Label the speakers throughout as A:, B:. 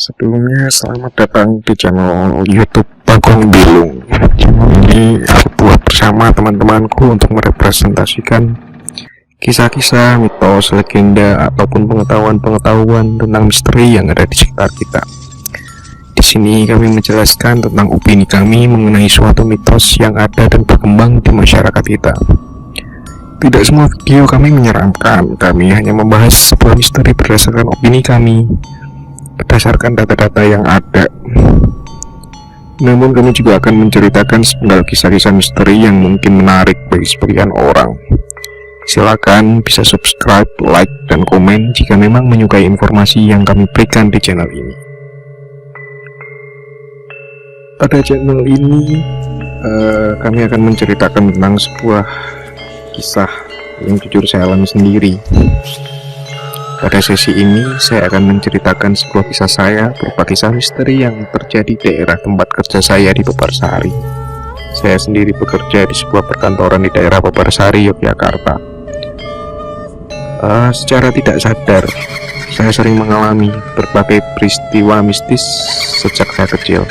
A: Sebelumnya selamat datang di channel YouTube Bagong Bilung. Channel ini aku buat bersama teman-temanku untuk merepresentasikan kisah-kisah, mitos, legenda, ataupun pengetahuan-pengetahuan tentang misteri yang ada di sekitar kita. Di sini kami menjelaskan tentang opini kami mengenai suatu mitos yang ada dan berkembang di masyarakat kita. Tidak semua video kami menyeramkan, kami hanya membahas sebuah misteri berdasarkan opini kami, berdasarkan data-data yang ada. Namun kami juga akan menceritakan sepenggal kisah-kisah misteri yang mungkin menarik bagi sebagian orang. Silakan bisa subscribe, like, dan komen jika memang menyukai informasi yang kami berikan di channel ini. Pada channel ini kami akan menceritakan tentang sebuah kisah yang jujur saya alami sendiri. Pada sesi ini saya akan menceritakan sebuah kisah saya berupa kisah misteri yang terjadi di daerah tempat kerja saya di Peparsari. Saya sendiri bekerja di sebuah perkantoran di daerah Peparsari, Yogyakarta. Secara tidak sadar saya sering mengalami berbagai peristiwa mistis sejak saya kecil.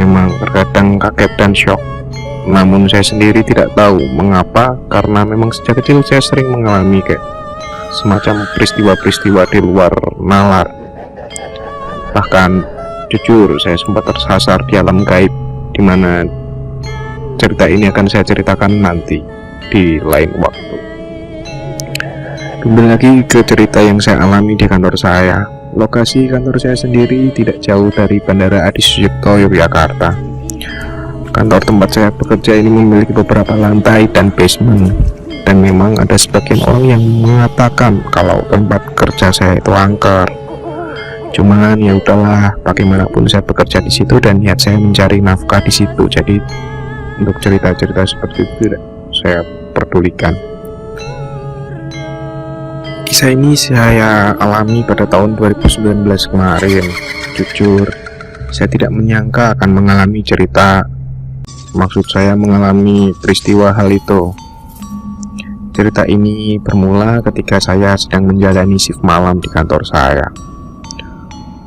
A: Memang terkadang kaget dan shock, namun saya sendiri tidak tahu mengapa, karena memang sejak kecil saya sering mengalami kayak semacam peristiwa-peristiwa di luar nalar. Bahkan jujur saya sempat tersasar di alam gaib, dimana cerita ini akan saya ceritakan nanti di lain waktu. Kembali lagi ke cerita yang saya alami di kantor saya. Lokasi kantor saya sendiri tidak jauh dari Bandara Adi Sucipto, Yogyakarta. Kantor tempat saya bekerja ini memiliki beberapa lantai dan basement, dan memang ada sebagian orang yang mengatakan kalau tempat kerja saya itu angker. Cuman ya udahlah, bagaimanapun saya bekerja di situ dan niat saya mencari nafkah di situ. Jadi untuk cerita-cerita seperti itu tidak saya pedulikan. Kisah ini saya alami pada tahun 2019 kemarin. Jujur, saya tidak menyangka akan mengalami cerita, maksud saya mengalami peristiwa hal itu. Cerita ini bermula ketika saya sedang menjalani shift malam di kantor saya.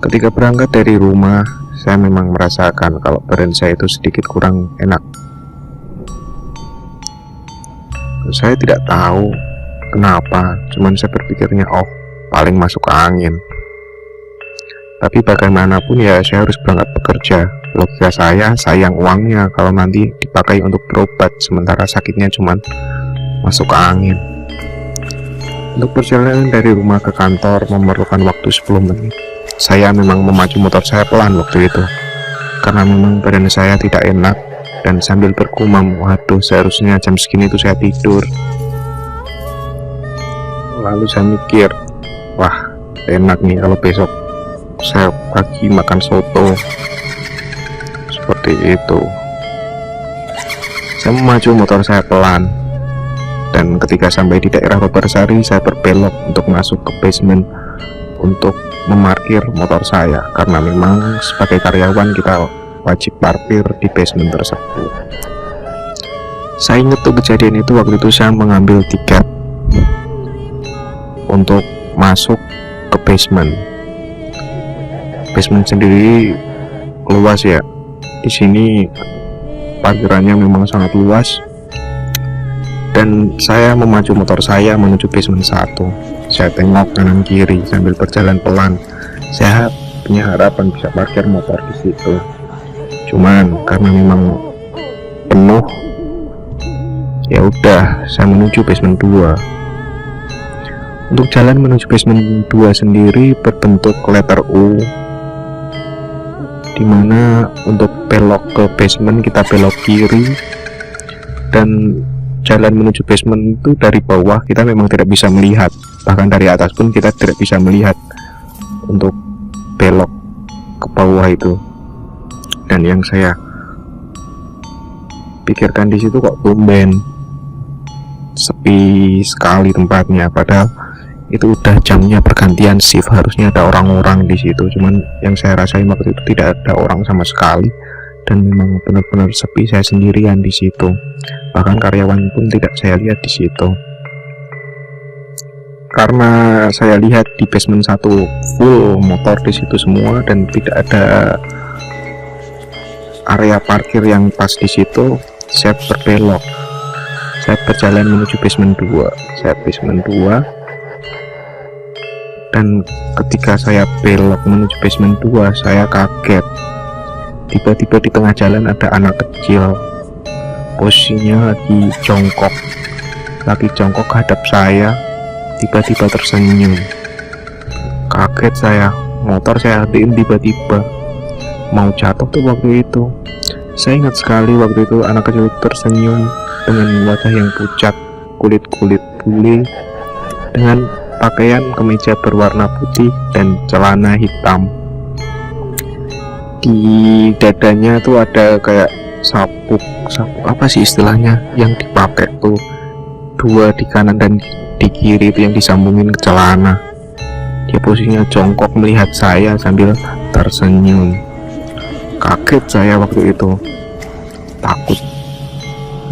A: Ketika berangkat dari rumah, saya memang merasakan kalau badan saya itu sedikit kurang enak. Saya tidak tahu kenapa, cuman saya berpikirnya, oh paling masuk angin. Tapi bagaimanapun ya saya harus berangkat bekerja. Logika saya, sayang uangnya kalau nanti dipakai untuk berobat, sementara sakitnya cuman masuk angin. Untuk perjalanan dari rumah ke kantor memerlukan waktu 10 menit. Saya memang memacu motor saya pelan waktu itu, karena memang badan saya tidak enak, dan sambil bergumam, waduh seharusnya jam segini itu saya tidur. Lalu saya mikir, wah enak nih kalau besok saya pagi makan soto. Seperti itu. Saya memacu motor saya pelan, dan ketika sampai di daerah Peparsari saya berbelok untuk masuk ke basement untuk memarkir motor saya, karena memang sebagai karyawan kita wajib parkir di basement tersebut. Saya ingat tuh kejadian itu, waktu itu saya mengambil tiket untuk masuk ke basement. Basement sendiri luas ya. Di sini parkirannya memang sangat luas, dan saya memacu motor saya menuju basement 1. Saya tengok kanan kiri sambil berjalan pelan. Saya punya harapan bisa parkir motor di situ. Cuman karena memang penuh, ya udah saya menuju basement 2. Untuk jalan menuju basement 2 sendiri berbentuk letter U, dimana untuk belok ke basement kita belok kiri, dan jalan menuju basement itu dari bawah kita memang tidak bisa melihat, bahkan dari atas pun kita tidak bisa melihat untuk belok ke bawah itu. Dan yang saya pikirkan di situ, kok tumben sepi sekali tempatnya, padahal itu udah jamnya pergantian shift, harusnya ada orang-orang di situ. Cuman yang saya rasain waktu itu tidak ada orang sama sekali, dan memang benar-benar sepi. Saya sendirian di situ, bahkan karyawan pun tidak saya lihat di situ. karena saya lihat di basement 1 full motor di situ semua dan tidak ada area parkir yang pas di situ. Saya berbelok, saya berjalan menuju basement 2. Saya basement 2, dan ketika saya belok menuju basement 2, saya kaget. Tiba-tiba di tengah jalan ada anak kecil, posisinya lagi jongkok hadap saya, tiba-tiba tersenyum. Kaget saya, motor saya hatiin tiba-tiba, mau jatuh tuh waktu itu. Saya ingat sekali waktu itu anak kecil tersenyum dengan wajah yang pucat, kulit-kulit bule, dengan pakaian kemeja berwarna putih dan celana hitam. Di dadanya tuh ada kayak sabuk apa sih istilahnya yang dipakai tuh, 2 di kanan dan di kiri itu yang disambungin ke celana. Dia posisinya jongkok melihat saya sambil tersenyum. Kaget saya waktu itu, takut.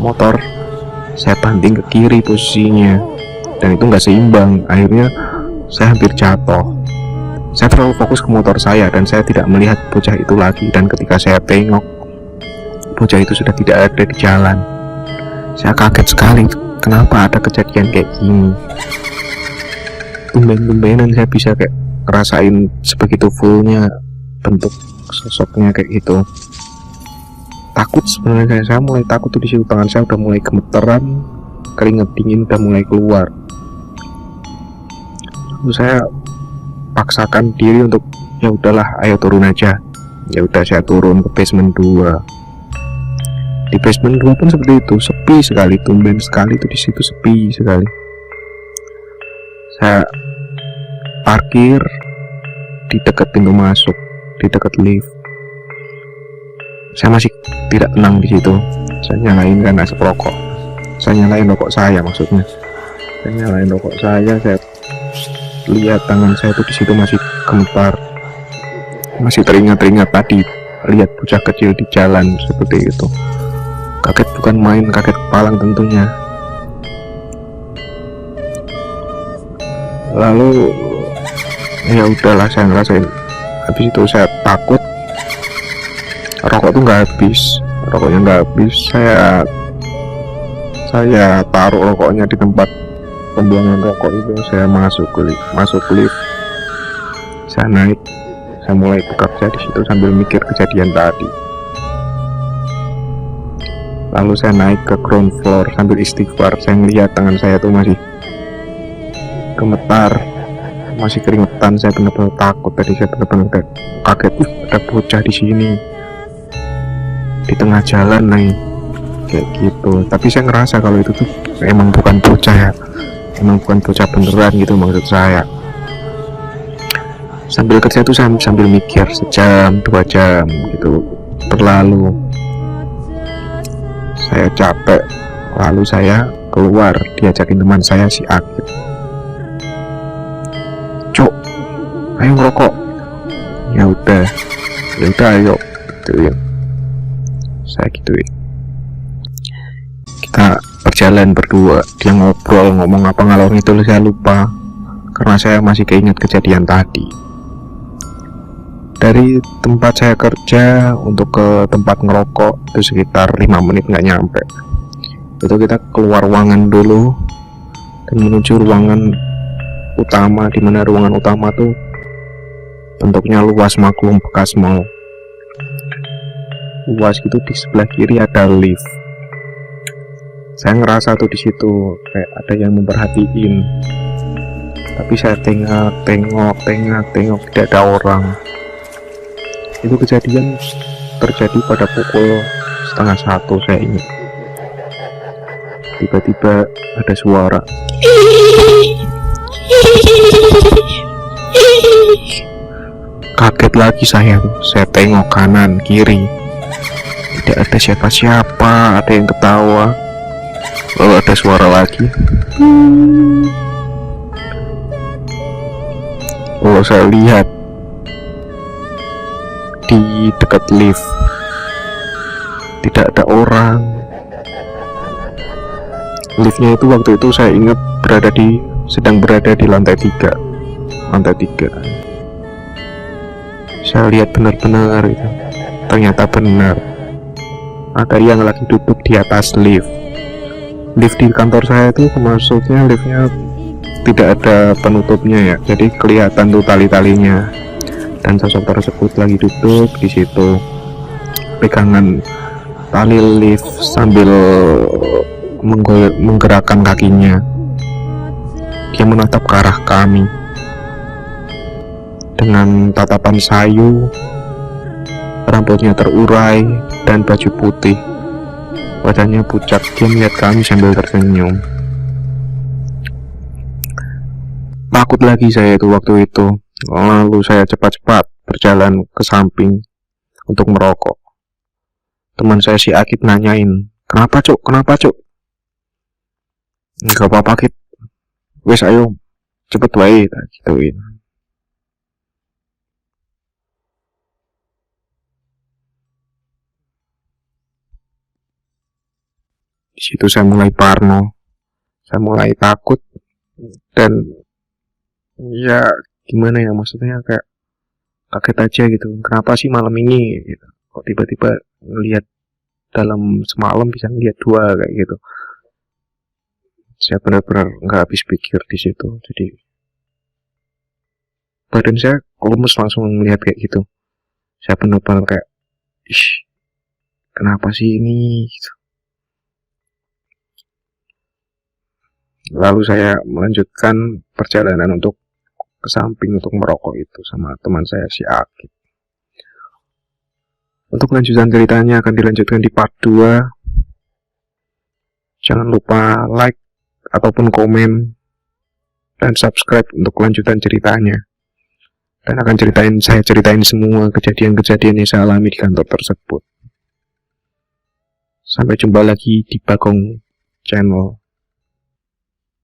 A: Motor saya banting ke kiri posisinya, dan itu nggak seimbang. Akhirnya saya hampir jatuh. Saya terlalu fokus ke motor saya dan saya tidak melihat bocah itu lagi. Dan ketika saya tengok, bocah itu sudah tidak ada di jalan. Saya kaget sekali, kenapa ada kejadian kayak gini. Tumben-tumbenan saya bisa kayak ngerasain sebegitu fullnya bentuk sosoknya kayak gitu. Takut sebenarnya, saya mulai takut tuh di situ. Tangan saya udah mulai gemeteran, keringet dingin udah mulai keluar. Lalu saya paksakan diri untuk, ya udahlah, ayo turun aja. Ya udah, saya turun ke basement 2. Di basement 2 pun seperti itu, sepi sekali, tumben sekali tuh di situ, sepi sekali. Saya parkir di dekat pintu masuk, di dekat lift. Saya masih tidak tenang di situ. Saya nyalain kan asap rokok. Saya nyalain rokok saya maksudnya. Saya nyalain rokok saya lihat tangan saya tuh di situ masih gemetar. Masih teringat tadi lihat bocah kecil di jalan seperti itu. Kaget bukan main, kaget kepalang tentunya. Lalu ya udahlah, saya ngerasain. Habis itu saya takut. Rokok tuh nggak habis, rokoknya nggak habis. Saya taruh rokoknya di tempat pembuangan rokok itu. Saya masuk lift. Saya naik. Saya mulai bekerja di situ sambil mikir kejadian tadi. Lalu saya naik ke ground floor sambil istighfar. Saya melihat tangan saya tuh masih gemetar, masih keringetan. Saya benar-benar takut tadi. Saya benar-benar kaget. Ada bocah di sini, di tengah jalan nih, kayak gitu. Tapi saya ngerasa kalau itu tuh emang bukan bocah ya, emang bukan bocah beneran gitu maksud saya. Sambil kerja tuh saya sambil mikir, sejam 2 jam gitu berlalu. Saya capek, lalu saya keluar, diajakin teman saya si Akib. Cok, ayo ngerokok. Ya udah ayo gituin. Saya gituin. Kita berjalan berdua. Dia ngobrol, ngomong apa ngalor itu saya lupa, karena saya masih keinget kejadian tadi. Dari tempat saya kerja untuk ke tempat ngerokok itu sekitar 5 menit nggak nyampe. Itu kita keluar ruangan dulu dan menuju ruangan utama, di mana ruangan utama tuh bentuknya luas, maklum bekas mall. Luas gitu, di sebelah kiri ada lift. Saya ngerasa tuh di situ kayak ada yang memperhatiin. Tapi saya tengok, tidak ada orang. Itu kejadian terjadi pada pukul 12:30 saya ingat. Tiba-tiba ada suara. Kaget lagi saya tengok kanan kiri, tidak ada siapa-siapa, ada yang ketawa. Lalu ada suara lagi. Lalu saya lihat di dekat lift tidak ada orang. Liftnya itu waktu itu saya ingat berada di sedang berada di lantai 3. Saya lihat benar-benar itu, ternyata benar ada yang lagi duduk di atas lift di kantor saya itu. Maksudnya liftnya tidak ada penutupnya ya, jadi kelihatan tuh tali-talinya, dan sosok tersebut lagi duduk di situ pegangan tali lift sambil menggerakkan kakinya. Dia menatap ke arah kami dengan tatapan sayu, rambutnya terurai dan baju putih, wajahnya pucat. Dia melihat kami sambil tersenyum. Takut lagi saya itu waktu itu, lalu saya cepat-cepat berjalan ke samping untuk merokok. Teman saya si Akid nanyain, kenapa cuk? Enggak apa-apa Kid, wes ayo cepet wae, tak gituin. Di situ saya mulai parno, saya mulai takut, dan ya gimana ya, maksudnya kayak kaget aja gitu. Kenapa sih malam ini gitu? Kok tiba-tiba ngelihat dalam semalam bisa ngelihat 2 kayak gitu. Saya benar-benar nggak habis pikir di situ. Jadi badan saya lemes langsung melihat kayak gitu. Saya benar-benar kayak, kenapa sih ini? Gitu. Lalu saya melanjutkan perjalanan untuk ke samping untuk merokok itu sama teman saya si Akid. Untuk lanjutan ceritanya akan dilanjutkan di part 2. Jangan lupa like ataupun komen dan subscribe untuk kelanjutan ceritanya. Dan akan saya ceritain semua kejadian-kejadian yang saya alami di kantor tersebut. Sampai jumpa lagi di Bagong Channel.